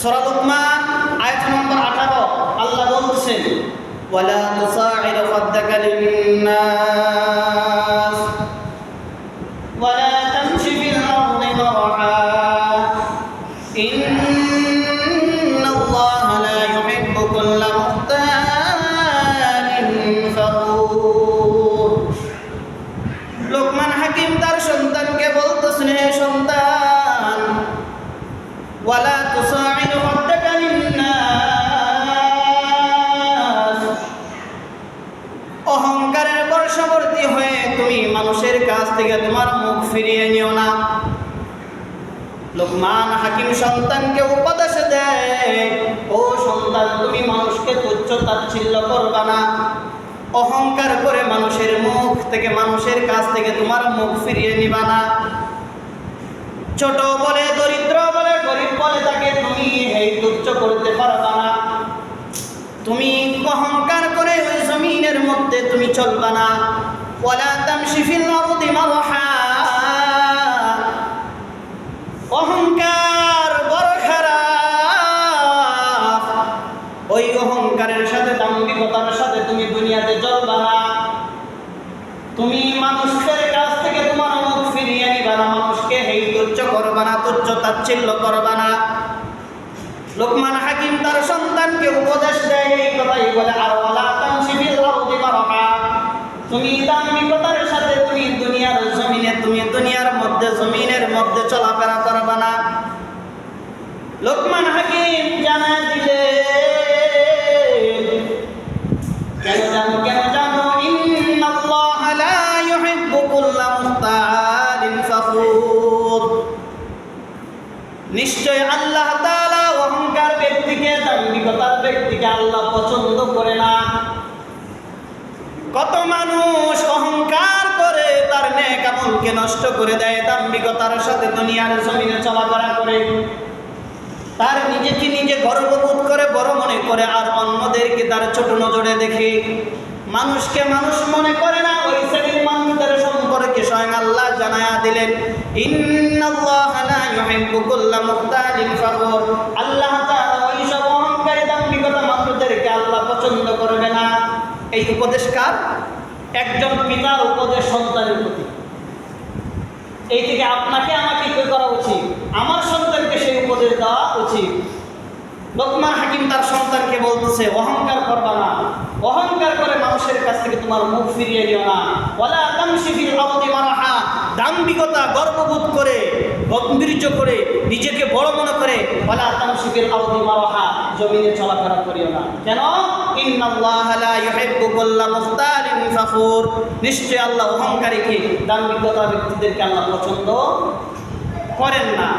সূরা লুকমান আয়াত নম্বর 18 আল্লাহ বলছেন ওয়ালা তুসাইর খাদ্দাকা লিন-নাস ওয়ালা তামশি ফিল আরদি মারহা ইন্নাল্লাহা লা ইউহিব্বু কুল্লা মুখতালিন ফাখুর। লোকমান হাকিম তার সন্তানকে বলতেছেন, হে সন্তান, ওয়ালা তুসাইর খাদ্দাকা লিন-নাস, অহংকারের বর্ষবর্তী হয়ে তুমি মানুষের কাছ থেকে তোমার মুখ ফিরিয়ে নিও না। লোকমান হাকিম সন্তানকে উপদেশ দেয়, ও সন্তান, তুমি মানুষকে তুচ্ছ তাচ্ছিল্য করবা না, অহংকার করে মানুষের মুখ থেকে মানুষের কাছ থেকে তোমার মুখ ফিরিয়ে নিবা না। ছোট বলে, দরিদ্র বলে, গরিব বলে তাকে তুমি এই তুচ্ছ করতে পারবা না। তুমি অহংকার করে ওই জমিনের মধ্যে তুমি চলবা না। ওয়ালা তামশি ফিল আরদি মারহা, অহংকার বড় খারাপ, ওই অহংকারের সাথে দাম্ভিকতার সাথে তুমি দুনিয়াতে চলবা না। তুমি মানুষের কাছ থেকে তোমার মুখ ফিরিয়ে নিবা না, মানুষকে হেই তুচ্ছ করবা না, তুচ্ছ তাচ্ছিল্য করবা না। লোকমান হাকিম তার সন্তানকে উপদেশ দেয় এই কথাই বলে, আর ওয়ালা তামশি ফিল আরদি মারহা, তুমি দাম্ভিকতার সাথে তুমি দুনিয়ার জমিনে, তুমি দুনিয়ার মধ্যে জমিনের মধ্যে চলাফেরা করবা না। লোকমান হাকিম জানা দিলে কেন জানো ইন্নাল্লাহা লা ইউহিব্বু কুল্লা মুখতালিন ফাখুর, নিশ্চয় আল্লাহ তাআলা অহংকার ব্যক্তিকে, দাম্ভিকতার ব্যক্তিকে আল্লাহ পছন্দ করে না। কত মানুষ অহংকার করে তার নেক আমলকে নষ্ট করে দেয়, দাম্ভিকতার সাথে দুনিয়ার জমিনে চলাফেরা করে, তার নিজেকে নিজে গর্ববোধ করে, বড় মনে করে, আর অন্যদেরকে তার ছোট নজরে দেখে। মানুষকে মানুষ মনে করে না। ওই শ্রেণীর মানুষদের সম্পর্কে স্বয়ং আল্লাহ জানায়া দিলেন, ইন্নাল্লাহা লা ইউহিব্বু কুল্লা মুখতালিন ফাখুর, আল্লাহ তাআলা ওই সব অহংকারী দাম্ভিকতা মানুষদেরকে আল্লাহ পছন্দ করবে না। এই উপদেশ কার? একজন পিতার উপদেশ সন্তানের প্রতি। এই থেকে আপনাকে আমাকে কি করা উচিত? আমার সন্তানকে সেই উপদেশ দেওয়া উচিত। লোকমান হাকিম তার সন্তানকে বলতেছে, অহংকার করবা না, অহংকার করে মানুষের কাছ থেকে তোমার মুখ ফিরিয়ে নিও না। ওয়ালা তামশি ফিল আরদি মারহা, দাম্ভিকতা, গর্ববোধ করে, গম্ভীর্য করে, নিজেকে বড় মনে করে, ওয়ালা তামশি ফিল আরদি মারহা, জমিনে চলাফেরা করিও না। কেন? ইন্নাল্লাহা লা ইউহিব্বু কুল্লা মুখতালিন ফাখুর, নিশ্চয় আল্লাহ অহংকারীকে, দাম্ভিকতা ব্যক্তিদেরকে আল্লাহ পছন্দ করেন না।